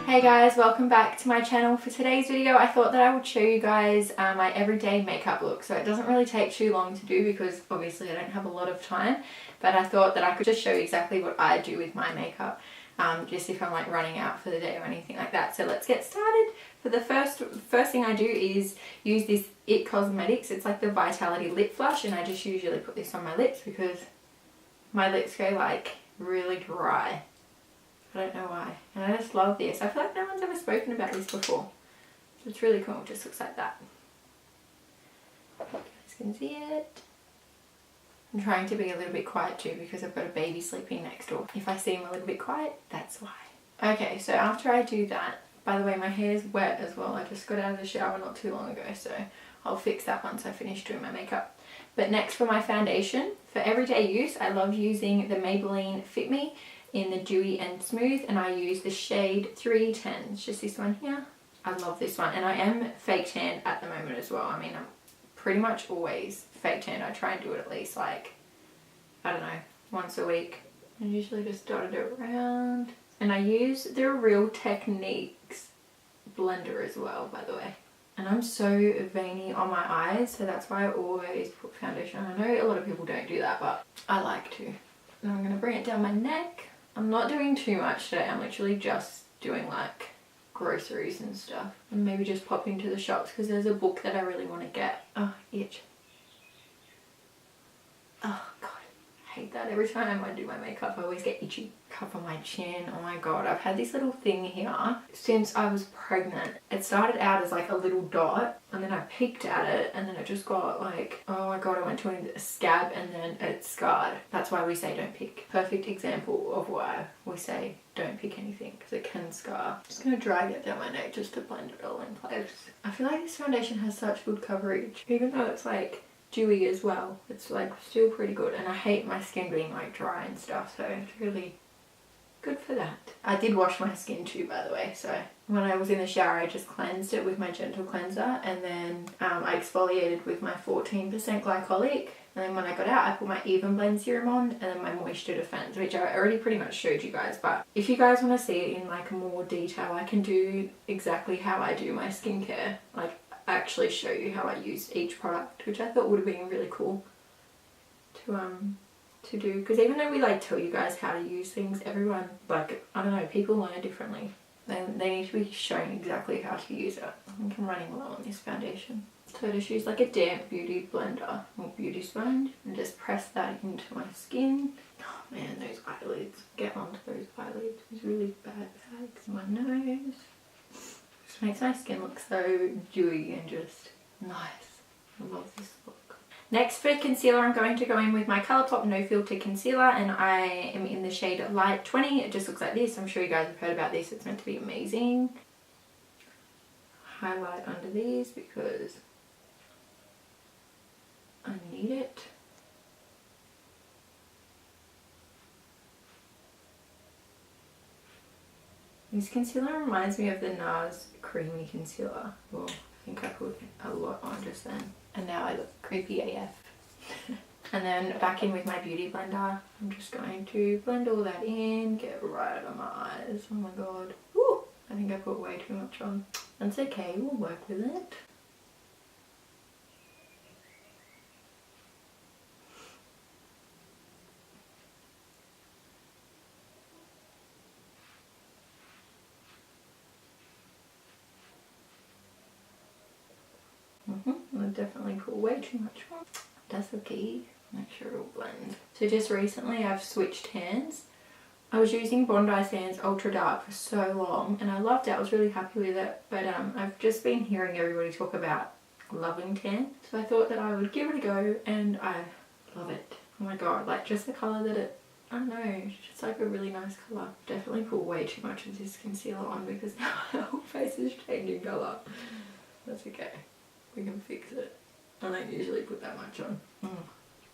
Hey guys, welcome back to my channel. For today's video I thought that I would show you guys my everyday makeup look. So it doesn't really take too long to do because obviously I don't have a lot of time, but I thought that I could just show you exactly what I do with my makeup, just if I'm like running out for the day or anything like that. So let's get started. For the first thing I do is use this It Cosmetics. It's like the Vitality Lip Flush, and I just usually put this on my lips because my lips go like really dry. I don't know why, and I just love this. I feel like no one's ever spoken about this before, so it's really cool. It just looks like that. You guys can see it. I'm trying to be a little bit quiet too because I've got a baby sleeping next door. If I seem a little bit quiet, that's why. Okay, so after I do that, by the way, my hair's wet as well. I just got out of the shower not too long ago, so I'll fix that once I finish doing my makeup. But next, for my foundation, for everyday use, I love using the Maybelline Fit Me in the Dewy and Smooth, and I use the shade 310. It's just this one here. I love this one, and I am fake tan at the moment as well. I mean, I'm pretty much always fake tan. I try and do it at least like, I don't know, once a week. I usually just dot it around. And I use the Real Techniques blender as well, by the way. And I'm so veiny on my eyes, so that's why I always put foundation on. I know a lot of people don't do that, but I like to. And I'm going to bring it down my neck. I'm not doing too much today. I'm literally just doing like groceries and stuff. And maybe just popping to the shops because there's a book that I really want to get. Oh, itch. Oh, God. I hate that. Every time I do my makeup, I always get itchy. Cover my chin. Oh my God. I've had this little thing here since I was pregnant. It started out as like a little dot, and then I picked at it, and then it just got like, oh my God, I went to a scab and then it scarred. That's why we say don't pick. Perfect example of why we say don't pick anything, because it can scar. Just gonna drag it down my neck just to blend it all in place. I feel like this foundation has such good coverage, even though it's like dewy as well. It's like still pretty good, and I hate my skin being like dry and stuff, so it's really good for that. I did wash my skin too, by the way, so when I was in the shower I just cleansed it with my gentle cleanser, and then I exfoliated with my 14% glycolic, and then when I got out I put my Even Blend serum on, and then my Moisture Defense, which I already pretty much showed you guys. But if you guys want to see it in like more detail, I can do exactly how I do my skincare, like actually show you how I use each product, which I thought would have been really cool to do, because even though we like tell you guys how to use things, everyone, like, I don't know, people learn differently. They need to be shown exactly how to use it. I think I'm running low on this foundation, so I just use like a damp beauty blender or beauty sponge and just press that into my skin. Oh man, those eyelids, get onto those eyelids, these really bad bags. My nose just makes my skin look so dewy and just nice. I love this look. Next, for concealer, I'm going to go in with my Colorpop No Filter Concealer, and I am in the shade Light 20. It just looks like this. I'm sure you guys have heard about this. It's meant to be amazing. Highlight under these because I need it. This concealer reminds me of the NARS Creamy Concealer. Well, I think I put a lot on just then. And now I look creepy AF. And then back in with my beauty blender. I'm just going to blend all that in, get right on my eyes. Oh my God. Ooh, I think I put way too much on. That's okay, we'll work with it. I definitely put way too much on. That's okay. Make sure it all blends. So just recently I've switched hands. I was using Bondi Sands Ultra Dark for so long and I loved it. I was really happy with it. But I've just been hearing everybody talk about loving tan. So I thought that I would give it a go, and I love it. Oh my God, like just the colour that it, I don't know, it's just like a really nice colour. Definitely put way too much of this concealer on because now my whole face is changing colour. That's okay. We can fix it. I don't usually put that much on.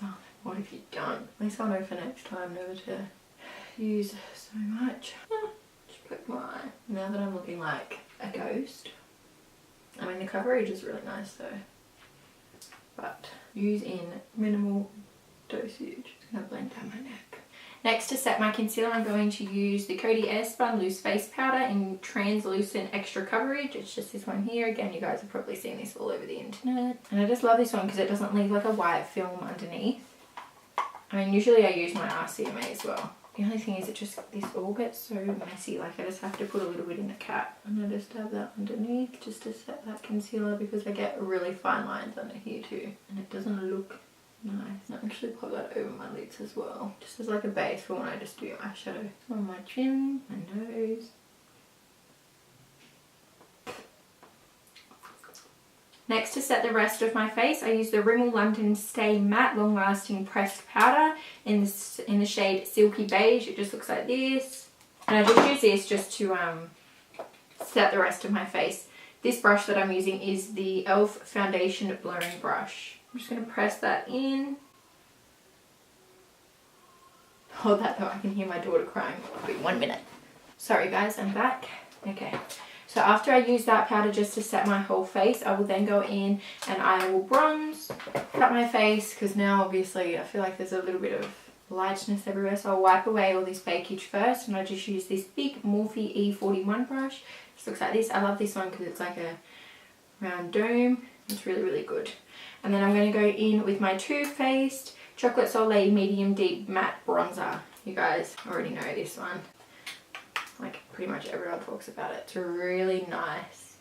Darn, what have you done? At least I'll know for next time never to use so much. Just put my eye. Now that I'm looking like a ghost. I mean, the coverage is really nice though. But use in minimal dosage. Just gonna blend down my neck. Next, to set my concealer, I'm going to use the Coty Airspun Loose Face Powder in Translucent Extra Coverage. It's just this one here. Again, you guys have probably seen this all over the internet. And I just love this one because it doesn't leave like a white film underneath. I mean, usually I use my RCMA as well. The only thing is this all gets so messy. Like I just have to put a little bit in the cap. And I just have that underneath just to set that concealer because I get really fine lines under here too. And it doesn't look nice. I'll actually pop that over my lids as well. Just as like a base for when I just do eyeshadow. On my chin, my nose. Next, to set the rest of my face, I use the Rimmel London Stay Matte Long Lasting Pressed Powder in the shade Silky Beige. It just looks like this. And I just use this just to set the rest of my face. This brush that I'm using is the e.l.f. Foundation Blurring Brush. I'm just going to press that in. Hold that though, I can hear my daughter crying. Wait 1 minute. Sorry guys, I'm back. Okay, so after I use that powder just to set my whole face, I will then go in and I will bronze, cut my face, because now obviously I feel like there's a little bit of lightness everywhere, so I'll wipe away all this bakage first, and I just use this big Morphe E41 brush. Just looks like this. I love this one because it's like a round dome. It's really, really good. And then I'm going to go in with my Too Faced Chocolate Soleil Medium Deep Matte Bronzer. You guys already know this one. Like pretty much everyone talks about it. It's a really nice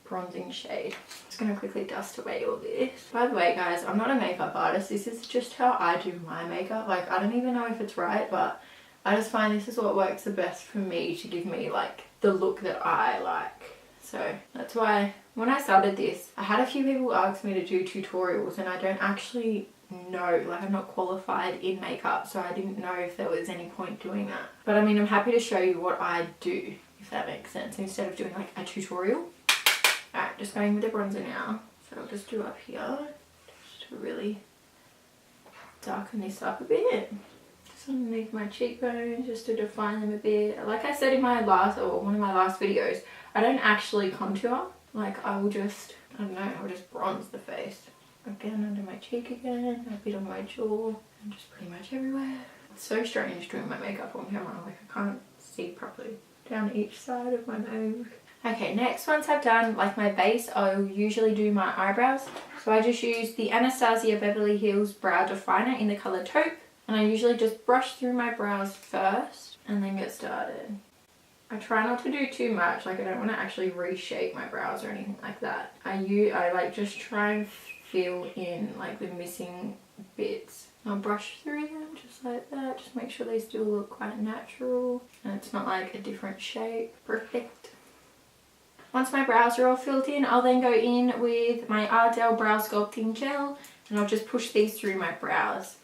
bronzing shade. I'm just going to quickly dust away all this. By the way guys, I'm not a makeup artist. This is just how I do my makeup. Like I don't even know if it's right, but I just find this is what works the best for me to give me like the look that I like. So that's why when I started this, I had a few people ask me to do tutorials and I don't actually know, like I'm not qualified in makeup, so I didn't know if there was any point doing that. But I mean, I'm happy to show you what I do, if that makes sense, instead of doing like a tutorial. Alright, just going with the bronzer now. So I'll just do up here, just to really darken this up a bit. Just underneath my cheekbones, just to define them a bit. Like I said in my last, or one of my last videos, I don't actually contour. Like I will just, I don't know, I'll just bronze the face. Again under my cheek again, a bit on my jaw, and just pretty much everywhere. It's so strange doing my makeup on camera, like I can't see properly. Down each side of my nose. Okay, next, once I've done like my base, I'll usually do my eyebrows. So I just use the Anastasia Beverly Hills Brow Definer in the colour Taupe. And I usually just brush through my brows first and then get started. I try not to do too much, like I don't want to actually reshape my brows or anything like that. I like just try and fill in like the missing bits. I'll brush through them just like that, just make sure they still look quite natural and it's not like a different shape. Perfect. Once my brows are all filled in, I'll then go in with my Ardell Brow Sculpting Gel and I'll just push these through my brows.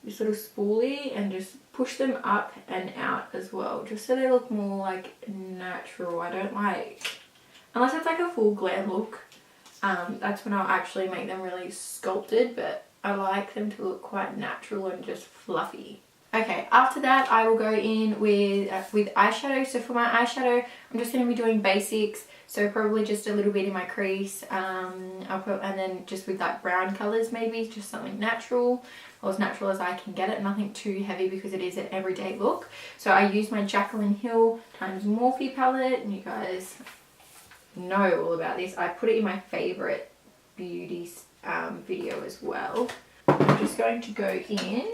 Just sort of spoolie and just push them up and out as well, just so they look more like natural. I don't like, unless it's like a full glam look, that's when I'll actually make them really sculpted, but I like them to look quite natural and just fluffy. Okay, after that I will go in with eyeshadow. So for my eyeshadow, I'm just going to be doing basics, so probably just a little bit in my crease, and then just with like brown colours maybe, just something natural, or as natural as I can get it, nothing too heavy because it is an everyday look. So I use my Jaclyn Hill times Morphe palette, and you guys know all about this. I put it in my favourite beauty video as well. I'm just going to go in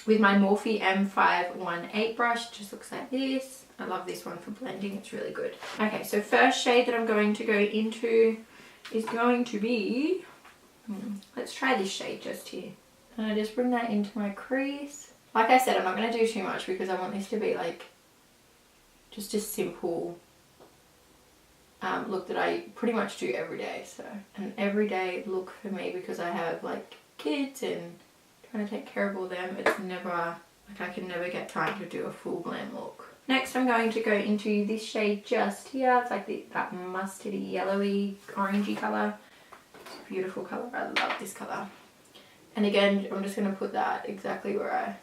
with my Morphe M518 brush. It just looks like this. I love this one for blending, it's really good. Okay, so first shade that I'm going to go into is going to be, let's try this shade just here. And I just bring that into my crease. Like I said, I'm not going to do too much because I want this to be like just a simple look that I pretty much do every day. So an everyday look for me, because I have like kids and trying to take care of all them, it's never, like I can never get time to do a full glam look. Next I'm going to go into this shade just here. It's like that mustardy, yellowy, orangey colour. It's a beautiful colour, I love this colour. And again, I'm just going to put that exactly where I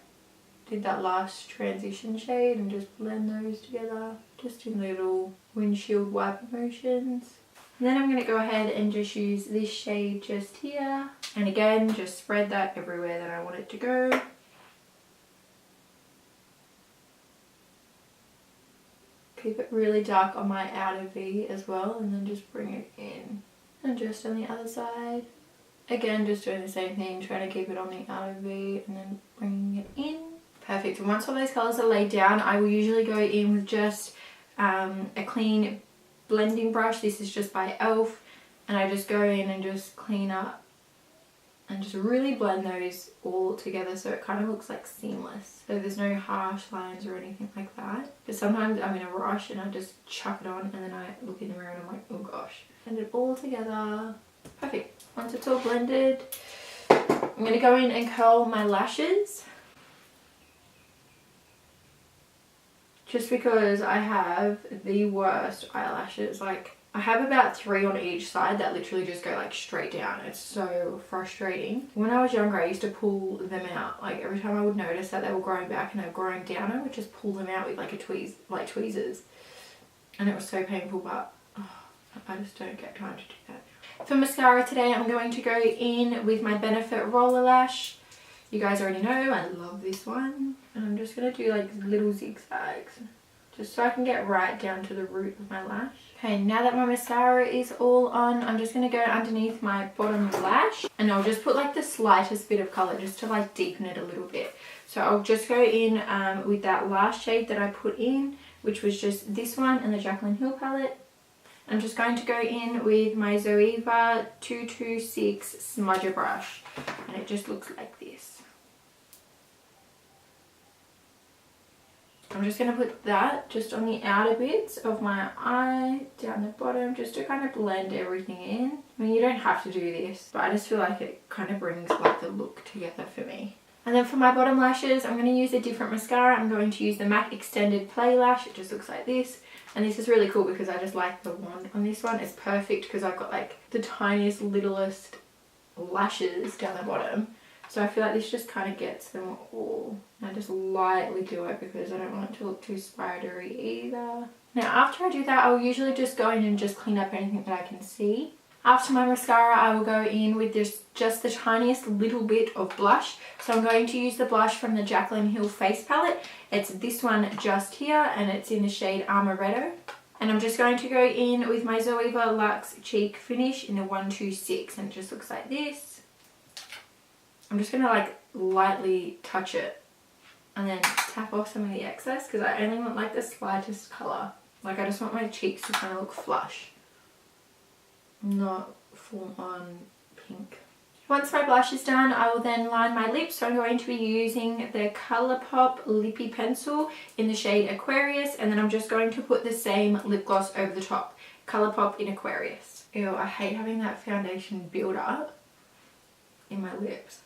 did that last transition shade and just blend those together, just in little windshield wiper motions. And then I'm going to go ahead and just use this shade just here. And again, just spread that everywhere that I want it to go. keep it really dark on my outer V as well, and then just bring it in. And just on the other side. Again, just doing the same thing, trying to keep it on the outer V and then bringing it in. Perfect. And once all those colours are laid down, I will usually go in with just a clean blending brush. This is just by e.l.f. and I just go in and just clean up and just really blend those all together so it kind of looks like seamless. So there's no harsh lines or anything like that. But sometimes I'm in a rush and I just chuck it on and then I look in the mirror and I'm like, oh gosh. Blend it all together. Perfect. Once it's all blended, I'm going to go in and curl my lashes. Just because I have the worst eyelashes. Like, I have about 3 on each side that literally just go like straight down. It's so frustrating. When I was younger, I used to pull them out. Like, every time I would notice that they were growing back and they were growing down, I would just pull them out with like a tweezers. And it was so painful, but I just don't get time to do that. For mascara today, I'm going to go in with my Benefit Roller Lash. You guys already know I love this one. And I'm just going to do like little zigzags, just so I can get right down to the root of my lash. Okay, now that my mascara is all on, I'm just going to go underneath my bottom lash. And I'll just put like the slightest bit of colour just to like deepen it a little bit. So I'll just go in with that last shade that I put in, which was just this one in the Jaclyn Hill palette. I'm just going to go in with my Zoeva 226 smudger brush, and it just looks like this. I'm just going to put that just on the outer bits of my eye, down the bottom, just to kind of blend everything in. I mean, you don't have to do this, but I just feel like it kind of brings like the look together for me. And then for my bottom lashes, I'm going to use a different mascara. I'm going to use the MAC Extended Play Lash. It just looks like this. And this is really cool because I just like the wand on this one. It's perfect because I've got like the tiniest, littlest lashes down the bottom. So I feel like this just kind of gets them all. And I just lightly do it because I don't want it to look too spidery either. Now after I do that, I'll usually just go in and just clean up anything that I can see. After my mascara, I will go in with just the tiniest little bit of blush. So I'm going to use the blush from the Jaclyn Hill face palette. It's this one just here, and it's in the shade Amaretto. And I'm just going to go in with my Zoeva Luxe Cheek Finish in the 126, and it just looks like this. I'm just going to like lightly touch it and then tap off some of the excess because I only want like the slightest colour. Like, I just want my cheeks to kind of look flush, not full on pink. Once my blush is done, I will then line my lips. So I'm going to be using the Colorpop Lippy Pencil in the shade Aquarius, and then I'm just going to put the same lip gloss over the top. Colorpop in Aquarius. Ew, I hate having that foundation build up in my lips.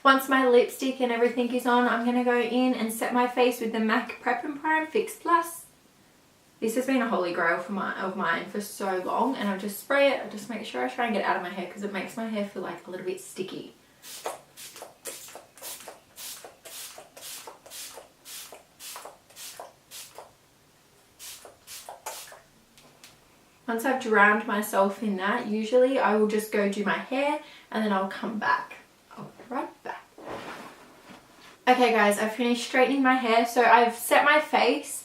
Once my lipstick and everything is on, I'm going to go in and set my face with the MAC Prep and Prime Fix Plus. This has been a holy grail of mine for so long, and I just spray it. I just make sure I try and get it out of my hair because it makes my hair feel like a little bit sticky. Once I've drowned myself in that, usually I will just go do my hair and then I'll come back. I'll be right back. Okay guys, I've finished straightening my hair. So I've set my face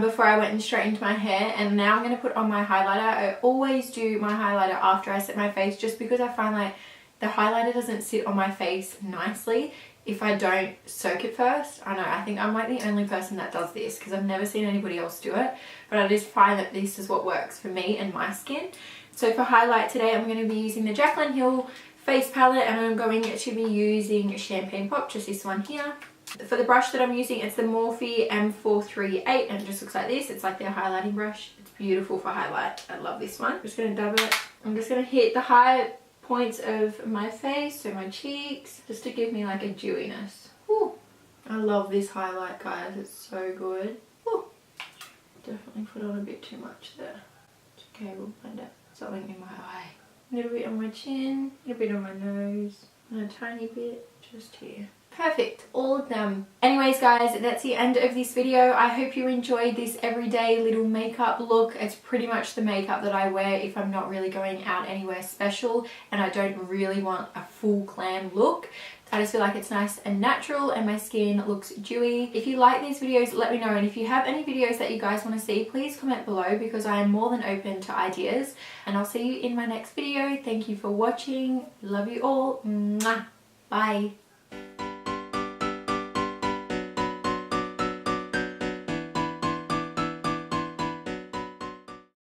before I went and straightened my hair, and now I'm going to put on my highlighter. I always do my highlighter after I set my face just because I find like the highlighter doesn't sit on my face nicely if I don't soak it first. I know, I think I'm like the only person that does this because I've never seen anybody else do it, but I just find that this is what works for me and my skin. So for highlight today, I'm going to be using the Jaclyn Hill face palette, and I'm going to be using Champagne Pop, just this one here. For the brush that I'm using, it's the Morphe M438, and it just looks like this. It's like their highlighting brush. It's beautiful for highlight. I love this one. I'm just going to dab it. I'm just going to hit the high points of my face, so my cheeks, just to give me like a dewiness. Ooh. I love this highlight, guys. It's so good. Ooh. Definitely put on a bit too much there. It's okay, we'll blend it. Something in my eye. A little bit on my chin, a little bit on my nose, and a tiny bit just here. Perfect, all of them. Anyways guys, that's the end of this video. I hope you enjoyed this everyday little makeup look. It's pretty much the makeup that I wear if I'm not really going out anywhere special and I don't really want a full glam look. I just feel like it's nice and natural and my skin looks dewy. If you like these videos, let me know, and if you have any videos that you guys want to see, please comment below because I am more than open to ideas. And I'll see you in my next video. Thank you for watching. Love you all. Mwah. Bye.